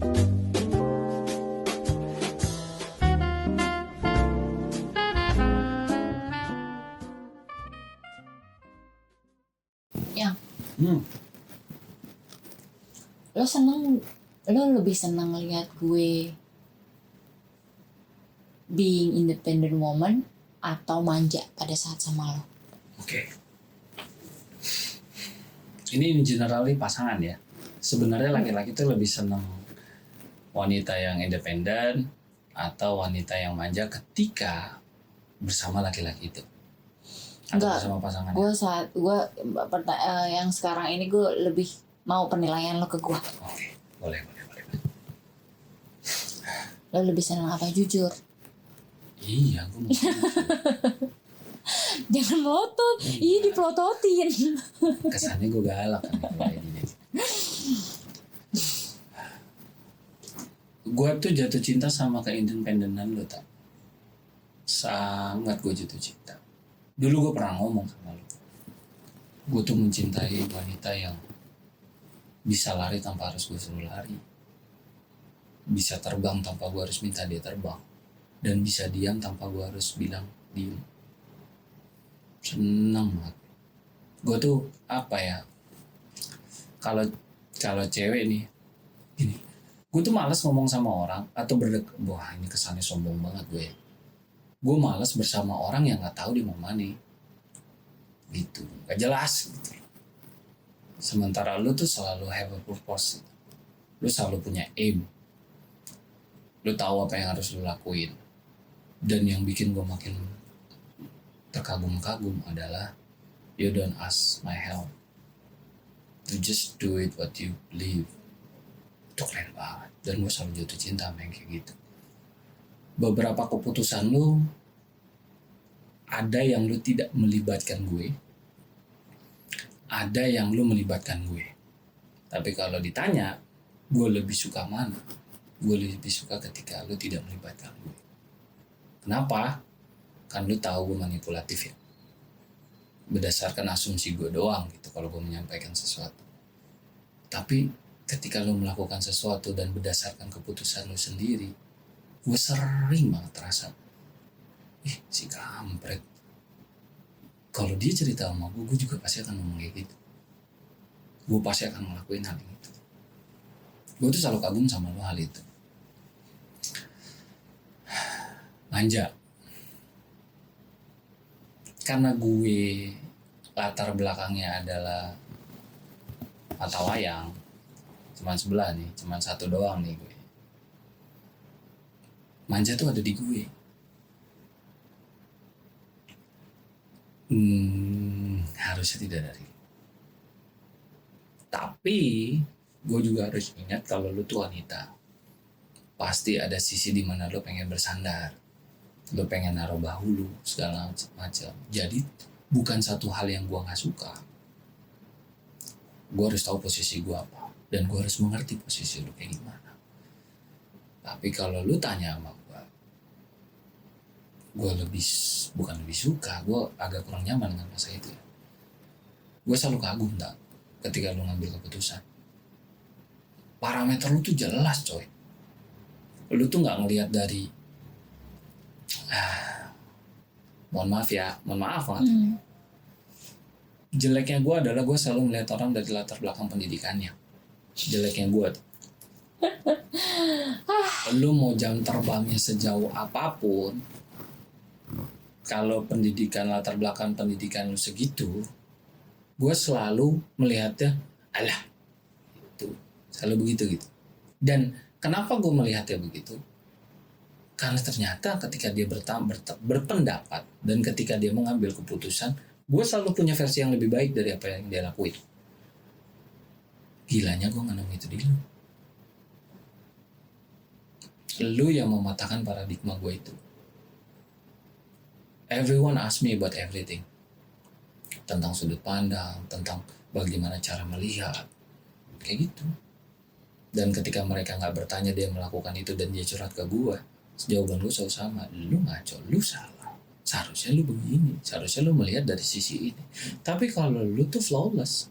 Yang Hmm. lo lebih senang lihat gue being independent woman atau manja pada saat sama lo? Oke. Ini generally pasangan ya. Sebenarnya laki-laki itu lebih senang wanita yang independen atau wanita yang manja ketika bersama laki-laki itu. Atau Enggak, bersama pasangan. yang sekarang ini gue lebih mau penilaian lo ke gue. Oke, boleh. Lo lebih senang apa? Jujur. Iya, gue mau Jangan melotot. Iya, dipelototin. kesannya gue galak kan kayak gini. Gue tuh jatuh cinta sama keindependenan lo, tak? Sangat gue jatuh cinta. Dulu gue pernah ngomong sama lo. Gue tuh mencintai wanita yang bisa lari tanpa harus gue suruh lari. Bisa terbang tanpa gue harus minta dia terbang. Dan bisa diam tanpa gue harus bilang diam. Seneng banget. Gue tuh apa ya? Kalau cewek nih, gini. Gue tuh malas ngomong sama orang atau wah ini kesannya sombong banget gue. Gue malas bersama orang yang nggak tahu di mau mana. Gitu, gak jelas. Gitu. Sementara lu tuh selalu have a purpose. Lu selalu punya aim. Lu tahu apa yang harus lu lakuin. Dan yang bikin gue makin terkagum-kagum adalah you don't ask my help. You just do it what you believe. Itu keren banget. Dan gue selalu jatuh cinta sama yang kayak gitu. Beberapa keputusan lu ada yang lu tidak melibatkan gue. Ada yang lu melibatkan gue. Tapi kalau ditanya, gue lebih suka mana? Gue lebih suka ketika lu tidak melibatkan gue. Kenapa? Kan lu tahu gue manipulatif ya. Berdasarkan asumsi gue doang gitu kalau gue menyampaikan sesuatu. Tapi ketika lu melakukan sesuatu dan berdasarkan keputusan lu sendiri, gue sering banget terasa, si kampret. Kalau dia cerita sama gue juga pasti akan ngomong kayak gitu. Gue pasti akan ngelakuin hal itu. Gue tuh selalu kagum sama lo hal itu. Manja. Karena gue latar belakangnya adalah mata wayang. Cuman sebelah nih, cuman satu doang nih gue. Manja tuh ada di gue. Harusnya tidak dari. Tapi gue juga harus ingat kalau lu tuh wanita. Pasti ada sisi di mana lu pengen bersandar. Lu pengen naruh bahu lu segala macam. Jadi bukan satu hal yang gue nggak suka. Gue harus tahu posisi gue apa dan gue harus mengerti posisi lu kayak gimana. Tapi kalau lu tanya sama gue bukan lebih suka, gue agak kurang nyaman dengan masa itu. Gue selalu kagum tak ketika lu ngambil keputusan. Parameter lu tuh jelas coy. Lu tuh nggak ngelihat dari mohon maaf banget. Jeleknya gue adalah gue selalu melihat orang dari latar belakang pendidikannya. Jeleknya gue tuh. Lu mau jam terbangnya sejauh apapun, kalau latar belakang pendidikan lu segitu, gue selalu melihatnya, alah, itu selalu begitu gitu. Dan kenapa gue melihatnya begitu? Karena ternyata ketika dia berpendapat dan ketika dia mengambil keputusan, gue selalu punya versi yang lebih baik dari apa yang dia lakuin. Gilanya gue nggak nemu itu di lu. Lu yang mematahkan paradigma gue itu. Everyone ask me about everything. Tentang sudut pandang, tentang bagaimana cara melihat. Kayak gitu. Dan ketika mereka gak bertanya, dia melakukan itu dan dia curhat ke gue, jawaban lu selalu sama. Lu ngaco, lu salah. Seharusnya lu begini. Seharusnya lu melihat dari sisi ini. Tapi kalau lu tuh flawless.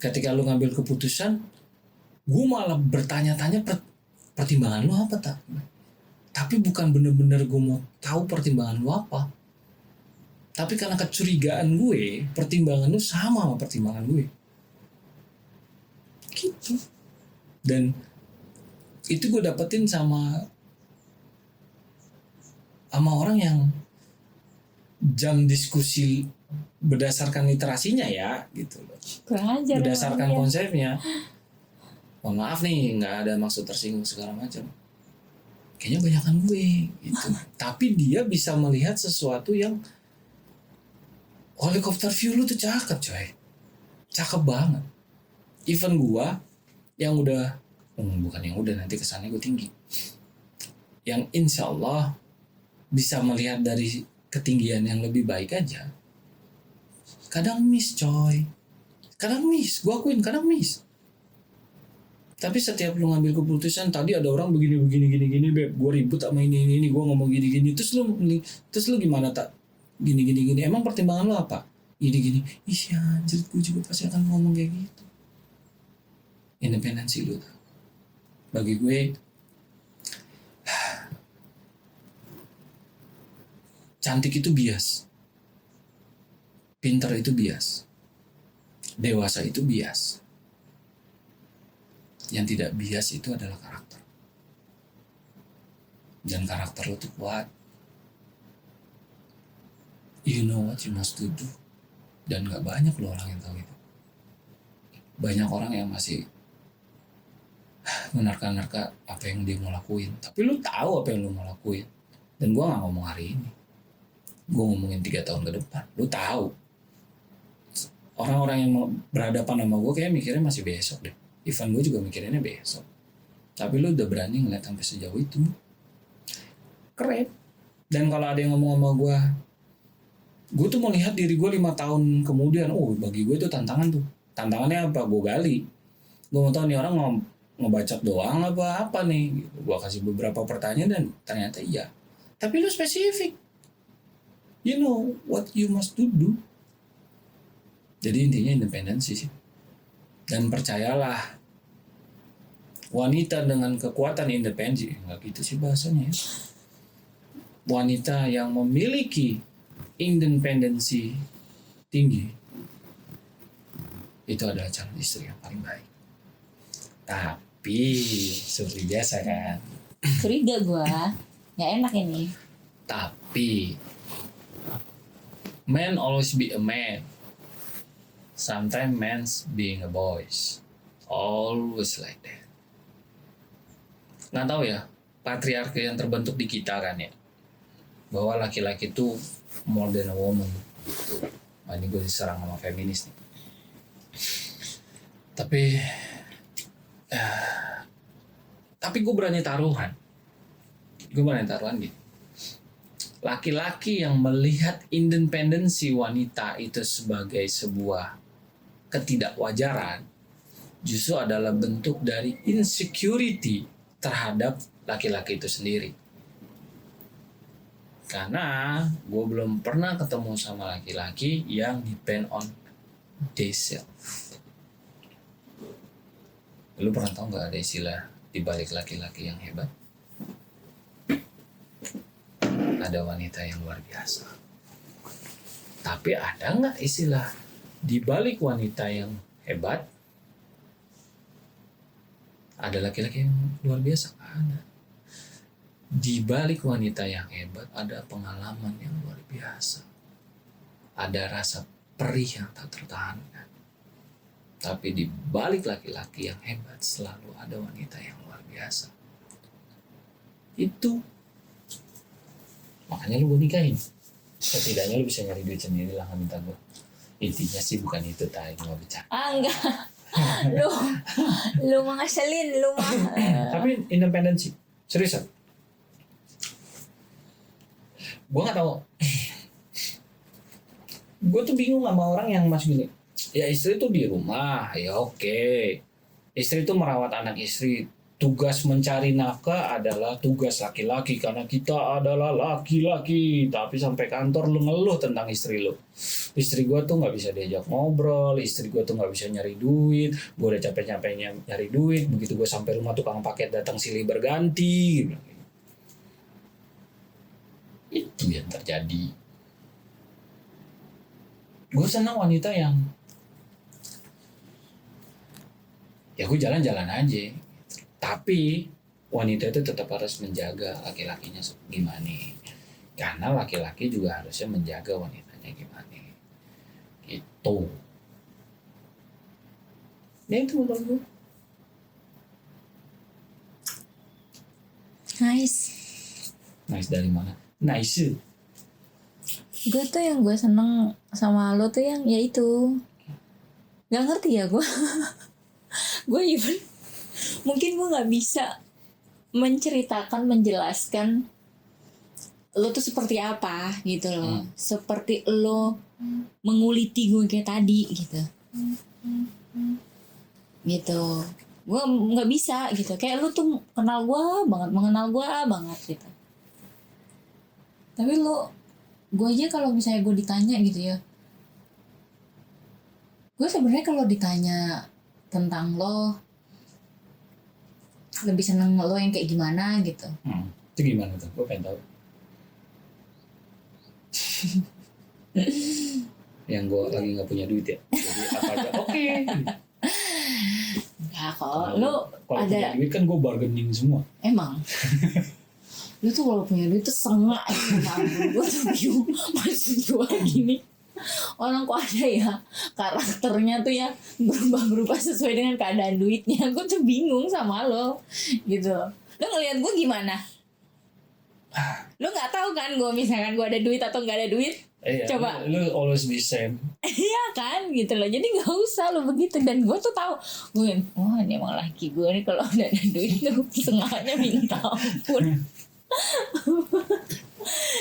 Ketika lu ngambil keputusan, gue malah bertanya-tanya pertimbangan lu apa tak? Tapi bukan bener-bener gue mau tahu pertimbangan lu apa. Tapi karena kecurigaan gue, pertimbangan lu sama pertimbangan gue. Gitu. Dan itu gue dapetin sama orang yang jam diskusi berdasarkan literasinya ya gitu loh. Kurang ajar. Berdasarkan emang, ya. konsepnya. Mohon maaf nih, nggak ada maksud tersinggung segala macam. Kayaknya banyakan gue gitu. Tapi dia bisa melihat sesuatu yang helikopter view lu tuh cakep coy. Cakep banget. Even gua yang udah bukan yang udah, nanti kesannya gue tinggi. Yang insya Allah bisa melihat dari ketinggian yang lebih baik aja. Kadang miss coy. Kadang miss, gue akuin kadang miss. Tapi setiap lu ngambil keputusan, tadi ada orang begini beb, gue ribut sama ini gue ngomong gini terus lu gimana tak gini emang pertimbangan lu apa gini iya anjir, gue juga pasti akan ngomong kayak gitu. Independensi lu bagi gue cantik itu bias, pinter itu bias, dewasa itu bias. Yang tidak bias itu adalah karakter. Dan karakter lo tuh kuat. You know what you must do. Dan gak banyak lo orang yang tahu itu. Banyak orang yang masih menerka-nerka apa yang dia mau lakuin. Tapi lo tahu apa yang lo mau lakuin. Dan gue gak ngomong hari ini. Gue ngomongin 3 tahun ke depan. Lo tahu. Orang-orang yang berhadapan sama gue kayak mikirnya masih besok deh. Ivan gue juga mikirinnya besok. Tapi lu udah berani ngeliat sampai sejauh itu. Keren. Dan kalau ada yang ngomong sama gue tuh mau lihat diri gue 5 tahun kemudian. Oh, bagi gue itu tantangan tuh. Tantangannya apa? Gue gali. Gue mau tahu nih orang ngebacot doang apa nih. Gue kasih beberapa pertanyaan dan ternyata iya. Tapi lu spesifik. You know what you must do. Jadi intinya independensi sih. Dan percayalah, wanita dengan kekuatan independensi, nggak gitu sih bahasanya ya. Wanita yang memiliki independensi tinggi, itu adalah calon istri yang paling baik. Tapi, seperti biasa kan. Curiga gue, nggak enak ini. Tapi, man always be a man. Sometimes men's being a boys. Always like that. Nggak tahu ya, patriarki yang terbentuk di kita kan ya. Bahwa laki-laki itu more than a woman. Nah, ini gue diserang sama feminis nih. Tapi gue berani taruhan. Gitu. Laki-laki yang melihat independensi wanita itu sebagai sebuah ketidakwajaran justru adalah bentuk dari insecurity terhadap laki-laki itu sendiri. Karena gue belum pernah ketemu sama laki-laki yang depend on themselves. Lu pernah tahu nggak ada istilah dibalik laki-laki yang hebat? Ada wanita yang luar biasa. Tapi ada nggak istilah di balik wanita yang hebat ada laki-laki yang luar biasa? Ada. Di balik wanita yang hebat ada pengalaman yang luar biasa. Ada rasa perih yang tak tertahankan. Tapi di balik laki-laki yang hebat selalu ada wanita yang luar biasa. Itu makanya lu gue nikahin. Setidaknya lu bisa nyari duit sendiri lah, nggak minta gue. Intinya sih bukan itu, tadi nggak bercanda. Enggak. lu mah ngeselin, lu mah. Tapi independensi, seriusan. Gue nggak tahu. Gue tuh bingung sama orang yang masih gini. Ya istri tuh di rumah, ya oke. Istri tuh merawat anak istri, tugas mencari nafkah adalah tugas laki-laki karena kita adalah laki-laki. Tapi sampai kantor lu ngeluh tentang istri lu. Istri gue tuh nggak bisa diajak ngobrol, istri gue tuh nggak bisa nyari duit, gue udah capek-capeknya nyari duit, begitu gue sampai rumah tukang paket datang silih berganti. Itu yang terjadi. Gue senang wanita yang ya gue jalan-jalan aja. Tapi wanita itu tetap harus menjaga laki-lakinya gimana. Karena laki-laki juga harusnya menjaga wanitanya gimana. Gitu. Ya itu menurut gue. Nice. Nice dari mana? Nice. Gue tuh yang gue seneng sama lo tuh yang ya itu. Gak ngerti ya gue. Gue even mungkin gue nggak bisa menceritakan, menjelaskan lo tuh seperti apa gitu loh. Seperti lo menguliti gue kayak tadi gitu. Gitu. Gue nggak bisa gitu. Kayak lo tuh kenal gue banget, mengenal gue banget gitu. Tapi lo, gue aja kalau misalnya gue ditanya gitu ya, gue sebenarnya kalau ditanya tentang lo, lebih seneng lo yang kayak gimana gitu. Itu gimana tuh? Gue pengen tahu. Yang gue lagi nggak punya duit ya. Jadi apa aja oke. Enggak kok. Lo kalau ada punya duit kan gue bargaining semua. emang. Lu tuh kalau punya duit tuh sengak aja. Gue tuh bingung. Maksud gue gini, orang kok ada ya karakternya tuh ya berubah-berubah sesuai dengan keadaan duitnya. Gue tuh bingung sama lo gitu. Lo ngeliat gue gimana? Lo nggak tahu kan gue misalkan gue ada duit atau nggak ada duit? Coba lu always be same. iya kan gitu loh. Jadi nggak usah lo begitu. Dan gue tuh tahu, gue wah ini emang laki gue nih kalau udah ada duit tuh sengaknya minta ampun.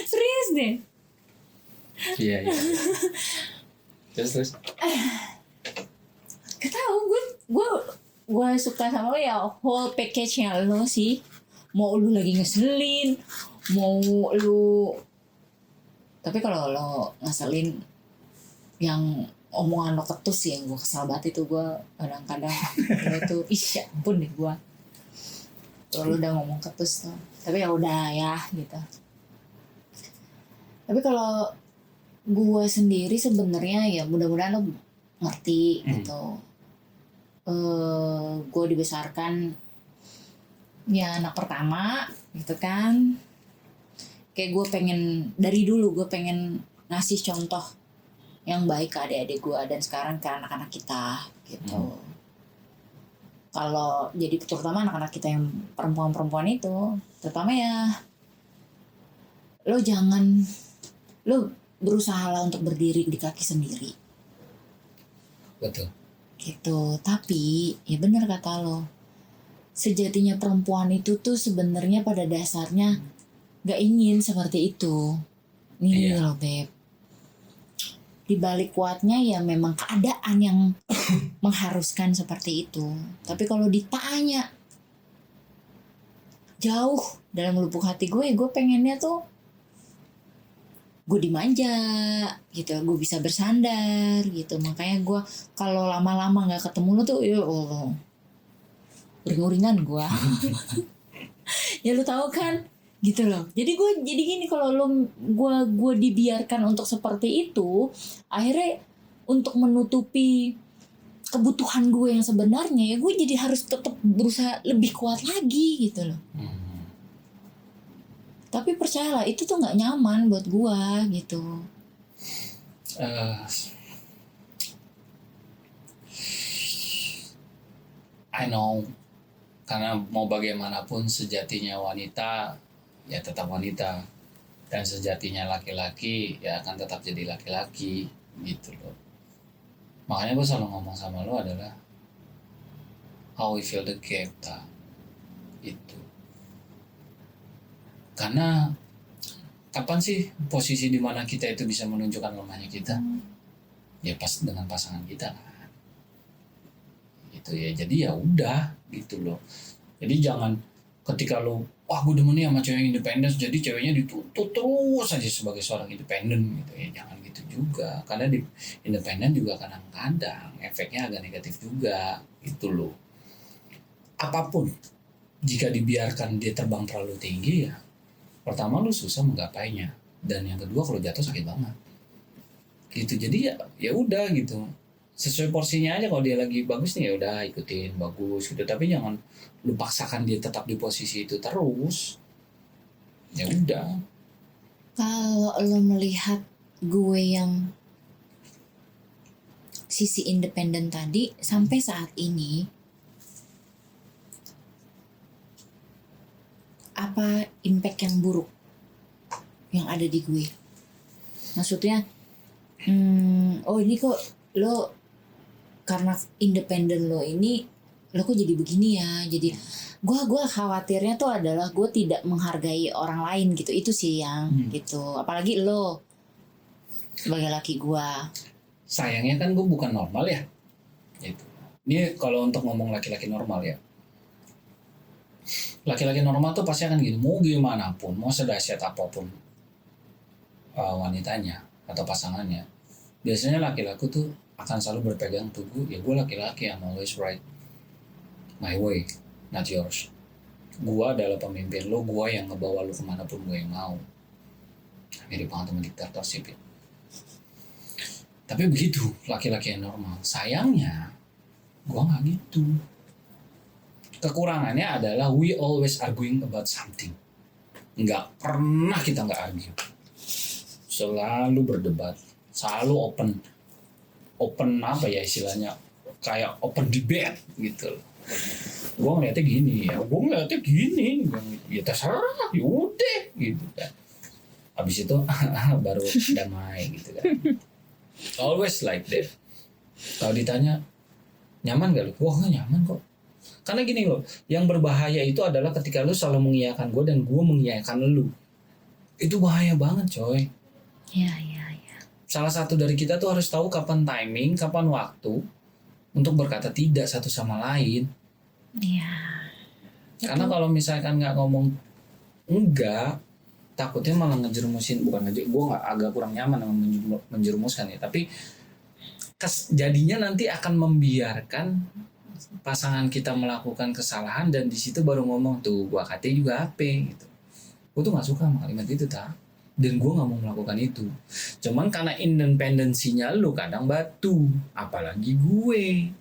Serius deh. Iya. Terus. Gak tau, gue suka sama lo ya whole package-nya lo sih. Mau lu lagi ngeselin, mau lu, tapi kalau lo ngeselin yang omongan lo ketus sih yang gue kesal banget itu. Gue kadang-kadang lo tuh ya ampun deh gue. Kalau lo udah ngomong ketus tuh, tapi ya udah ya gitu. Tapi kalau gue sendiri sebenarnya ya mudah-mudahan lo ngerti gitu. Gue dibesarkan ya anak pertama gitu kan. Kayak gue pengen dari dulu gue pengen ngasih contoh yang baik ke adik-adik gue dan sekarang ke anak-anak kita gitu. Kalau jadi terutama anak-anak kita yang perempuan-perempuan itu, terutama ya lo berusaha lah untuk berdiri di kaki sendiri. Betul. Gitu. Tapi ya benar kata lo, sejatinya perempuan itu tuh sebenarnya pada dasarnya gak ingin seperti itu. Nih loh Beb, di balik kuatnya ya memang keadaan yang mengharuskan seperti itu. Tapi kalau ditanya jauh dalam lubuk hati gue pengennya tuh gue dimanja gitu, gue bisa bersandar gitu. Makanya gue kalau lama-lama nggak ketemu lo tuh ya Allah uring-uringan gue. Ya lo tahu kan gitu loh. Jadi gini, kalau lo gue dibiarkan untuk seperti itu, akhirnya untuk menutupi kebutuhan gue yang sebenarnya ya gue jadi harus tetap berusaha lebih kuat lagi gitu loh. Tapi percayalah itu tuh nggak nyaman buat gue gitu. I know, karena mau bagaimanapun sejatinya wanita ya tetap wanita, dan sejatinya laki-laki ya akan tetap jadi laki-laki gitu loh. Makanya gue selalu ngomong sama lo adalah how we feel the gap itu. Karena kapan sih posisi di mana kita itu bisa menunjukkan lemahnya kita? Ya pas dengan pasangan kita kan. Gitu ya. Jadi ya udah gitu loh. Jadi jangan ketika lo, wah gue demen nih sama cewek yang independen, jadi ceweknya dituntut terus aja sebagai seorang independen gitu ya. Jangan gitu juga, karena di independen juga kadang-kadang efeknya agak negatif juga gitu loh. Apapun jika dibiarkan dia terbang terlalu tinggi ya, pertama lu susah menggapainya, dan yang kedua kalau jatuh sakit banget gitu. Jadi ya ya udah gitu, sesuai porsinya aja. Kalau dia lagi bagus nih ya udah ikutin bagus gitu, tapi jangan lu paksakan dia tetap di posisi itu terus. Ya udah. Kalau lo melihat gue yang sisi independen tadi sampai saat ini, apa impact yang buruk yang ada di gue? Maksudnya, oh ini kok lo karena independen lo ini lo kok jadi begini ya. Jadi gue khawatirnya tuh adalah gue tidak menghargai orang lain gitu. Itu sih yang gitu. Apalagi lo sebagai laki gue. Sayangnya kan gue bukan normal ya. Gitu. Ini kalau untuk ngomong laki-laki normal ya. Laki-laki normal tuh pasti akan gitu. Mau gimana pun, mau sedahsyat apapun wanitanya atau pasangannya, biasanya laki-laki tuh akan selalu berpegang teguh, ya gue laki-laki, I'm always right, my way, not yours. Gue adalah pemimpin lo, gue yang ngebawa lo kemanapun gue yang mau. Mirip banget sama diktatorship ya. Tapi begitu laki-laki yang normal. Sayangnya gue nggak gitu. Kekurangannya adalah we always arguing about something. Nggak pernah kita nggak argue. Selalu berdebat, selalu open apa ya istilahnya, kayak open debate gitu. Gue ngeliatnya gini ya, ya terserah, yaudah gitu kan. Habis itu baru damai gitu kan. Always like that. Kalau ditanya nyaman gak lu? Wah gak nyaman kok. Karena gini loh, yang berbahaya itu adalah ketika lu selalu mengiyakan gue dan gue mengiyakan lu. Itu bahaya banget coy. Ya. Salah satu dari kita tuh harus tahu kapan timing, kapan waktu untuk berkata tidak satu sama lain. Iya. Karena kalau misalkan nggak ngomong enggak, takutnya malah ngejerumusin, gue agak kurang nyaman sama menjerumuskan ya. Tapi jadinya nanti akan membiarkan pasangan kita melakukan kesalahan dan di situ baru ngomong tuh gua kate juga apa gitu. Gue tuh nggak suka sama kalimat itu dan gue nggak mau melakukan itu. Cuman karena independensinya lu kadang batu, apalagi gue,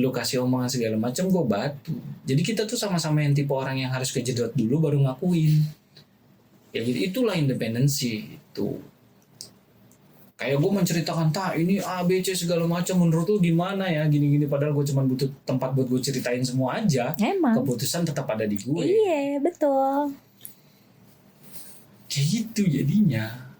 lu kasih omongan segala macam gue batu. Jadi kita tuh sama-sama yang tipe orang yang harus kejedot dulu baru ngakuin. Ya jadi itulah independensi itu. Kayak gue menceritakan ini A B C segala macam, menurut lu gimana ya gini-gini, padahal gue cuma butuh tempat buat gue ceritain semua aja. Emang. Keputusan tetap ada di gue. Iya betul. Kayak gitu jadinya.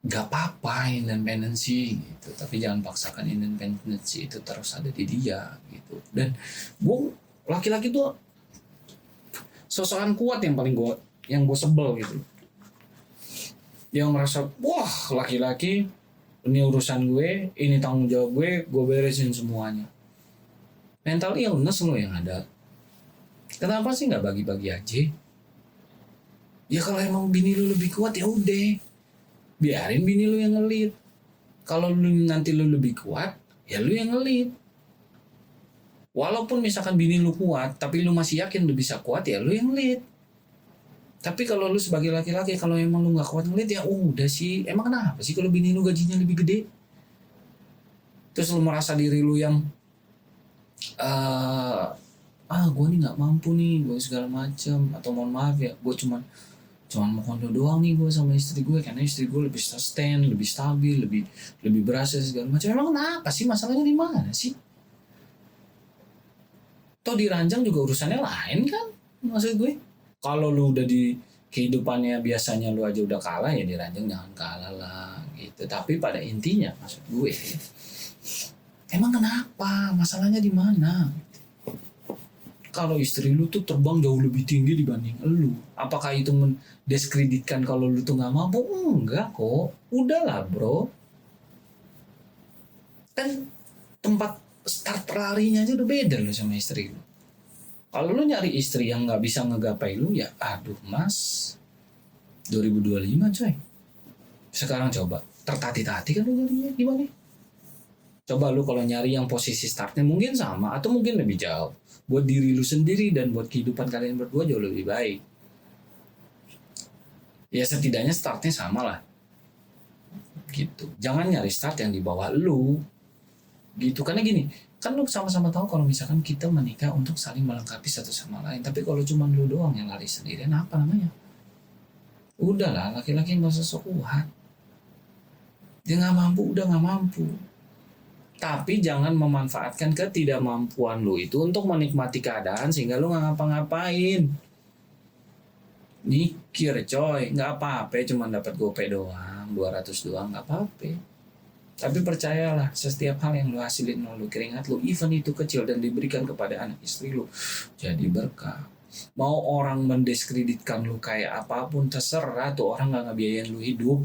Gak apa-apa independensi gitu, tapi jangan paksakan independensi itu terus ada di dia gitu. Dan gue laki-laki tuh sosokan kuat yang paling gue sebel gitu. Yang merasa wah laki-laki ini urusan gue, ini tanggung jawab gue beresin semuanya. Mental illness lo yang ada. Kenapa sih nggak bagi-bagi aja? Ya kalau emang bini lu lebih kuat ya udah, biarin bini lu yang ngelit. Kalau nanti lu lebih kuat, ya lu yang ngelit. Walaupun misalkan bini lu kuat, tapi lu masih yakin lu bisa kuat, ya lu yang ngelit. Tapi kalau lu sebagai laki-laki, kalau emang lu nggak kuat ngelit, ya udah sih. Emang kenapa sih kalau bini lu gajinya lebih gede? Terus lu merasa diri lu yang gue nih nggak mampu nih, gue segala macam, atau mohon maaf ya, gue cuman mau kondo doang nih gue sama istri gue, karena istri gue lebih sustain, lebih stabil, lebih berasa segala macam. Emang kenapa sih, masalahnya di mana sih? Toh di ranjang juga urusannya lain kan, maksud gue. Kalau lu udah di kehidupannya biasanya lu aja udah kalah, ya di ranjang jangan kalah lah gitu. Tapi pada intinya maksud gue, emang kenapa, masalahnya di mana? Kalau istri lu tuh terbang jauh lebih tinggi dibanding lu, apakah itu mendiskreditkan kalau lu tuh nggak mampu? Enggak kok, udahlah bro. Kan tempat start larinya aja udah beda lu sama istri lu. Kalau lu nyari istri yang nggak bisa ngegapai lu, ya aduh mas, 2025 coy. Sekarang coba tertati-tati kan lu nyarinya gimana? Coba lu kalau nyari yang posisi startnya mungkin sama atau mungkin lebih jauh. Buat diri lu sendiri dan buat kehidupan kalian berdua jauh lebih baik. Ya setidaknya startnya sama lah. Gitu. Jangan nyari start yang di bawah lu. Gitu. Karena gini, kan lu sama-sama tahu kalau misalkan kita menikah untuk saling melengkapi satu sama lain. Tapi kalau cuma lu doang yang lari sendirian, apa namanya? Udahlah, laki-laki nggak usah sok kuat. Dia nggak mampu, udah nggak mampu. Tapi jangan memanfaatkan ketidakmampuan lu itu untuk menikmati keadaan sehingga lu nggak ngapa-ngapain. Mikir coy, nggak apa-apa, cuma dapat gope doang, 200 doang, nggak apa-apa. Tapi percayalah, setiap hal yang lu hasilin melalui keringat lu, even itu kecil dan diberikan kepada anak istri lu, jadi berkah. Mau orang mendiskreditkan lu kayak apapun, terserah tuh, orang gak ngebiayain lu hidup.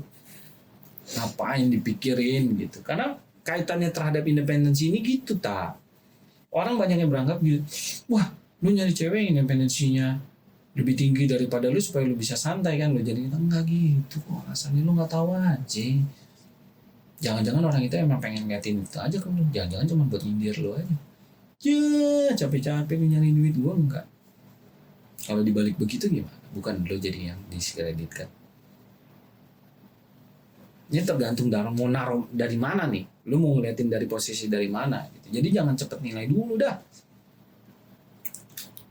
Ngapain dipikirin gitu. Karena kaitannya terhadap independensi ini gitu tak. Orang banyak yang beranggap gitu, wah lu nyari cewek yang independensinya lebih tinggi daripada lu supaya lu bisa santai kan. Lu jadi enggak gitu kok, rasanya lu gak tahu aja. Jangan-jangan orang itu emang pengen ngeliatin itu aja kan, jangan-jangan cuma buat nyindir lo aja. Ya capek-capek lu nyari duit, gua enggak. Kalau dibalik begitu gimana? Bukan lo jadi yang diskreditkan. Ini tergantung dari mau naruh dari mana nih. Lu mau ngeliatin dari posisi dari mana gitu. Jadi jangan cepet nilai dulu dah.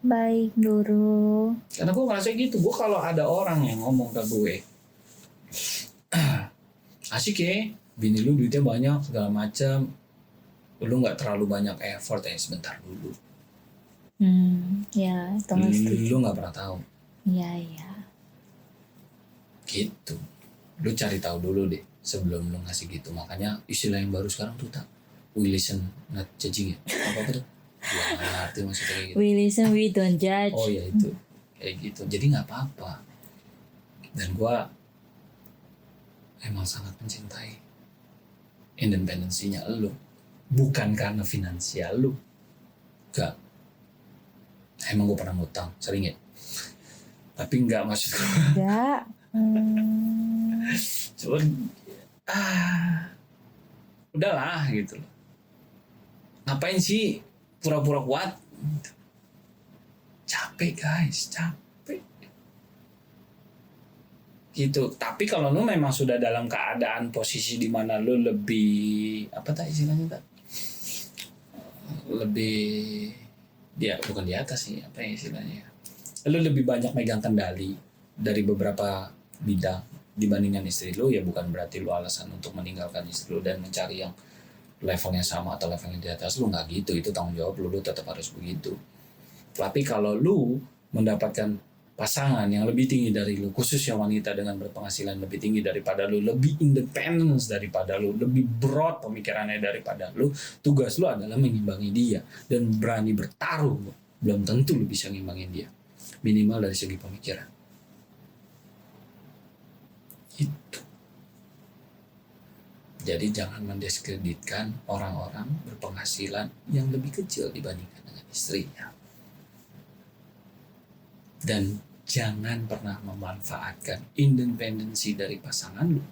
Baik, Guru. Karena gue ngerasa gitu. Gue kalau ada orang yang ngomong ke gue, asik ya, bini lu duitnya banyak segala macam, lu nggak terlalu banyak effort ya, sebentar dulu. Ya, itu Lu nggak pernah tahu. Iya. Gitu. Lu cari tahu dulu deh sebelum lu ngasih gitu. Makanya istilah yang baru sekarang tuh tak, we listen not judging ya. Apa tuh? Gua nggak ngerti maksudnya kayak gitu. We listen, we don't judge. Oh ya itu kayak gitu. Jadi nggak apa-apa. Dan gua emang sangat mencintai independensinya lu, bukan karena finansial lu. Gak. Emang gue pernah ngutang, sering ya. Tapi nggak maksud gue. Enggak. Cuman udahlah gitu loh. Ngapain sih pura-pura kuat? Capek guys, capek. Gitu. Tapi kalau lu memang sudah dalam keadaan posisi di mana lu lebih apa tak istilahnya tak? Lebih dia bukan di atas sih, apa ya istilahnya? Lu lebih banyak megang kendali dari beberapa bidang dibandingkan istri lu, ya bukan berarti lu alasan untuk meninggalkan istri lu dan mencari yang levelnya sama atau levelnya di atas lu, nggak gitu. Itu tanggung jawab lu tetap harus begitu. Tapi kalau lu mendapatkan pasangan yang lebih tinggi dari lu, khususnya wanita dengan berpenghasilan lebih tinggi daripada lu, lebih independence daripada lu, lebih broad pemikirannya daripada lu, tugas lu adalah mengimbangi dia dan berani bertaruh. Belum tentu lu bisa ngimbangin dia, minimal dari segi pemikiran. Itu. Jadi jangan mendiskreditkan orang-orang berpenghasilan yang lebih kecil dibandingkan dengan istrinya. Dan jangan pernah memanfaatkan independensi dari pasangan lu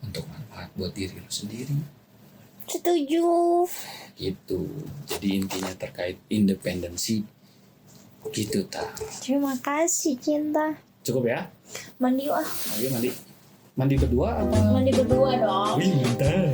untuk manfaat buat diri lu sendiri. Setuju. Gitu. Jadi intinya terkait independensi gitu tak. Terima kasih, Cinta. Cukup ya? Mandi Ayo mandi. Mandi berdua apa? Mandi berdua dong. Wih, bentar.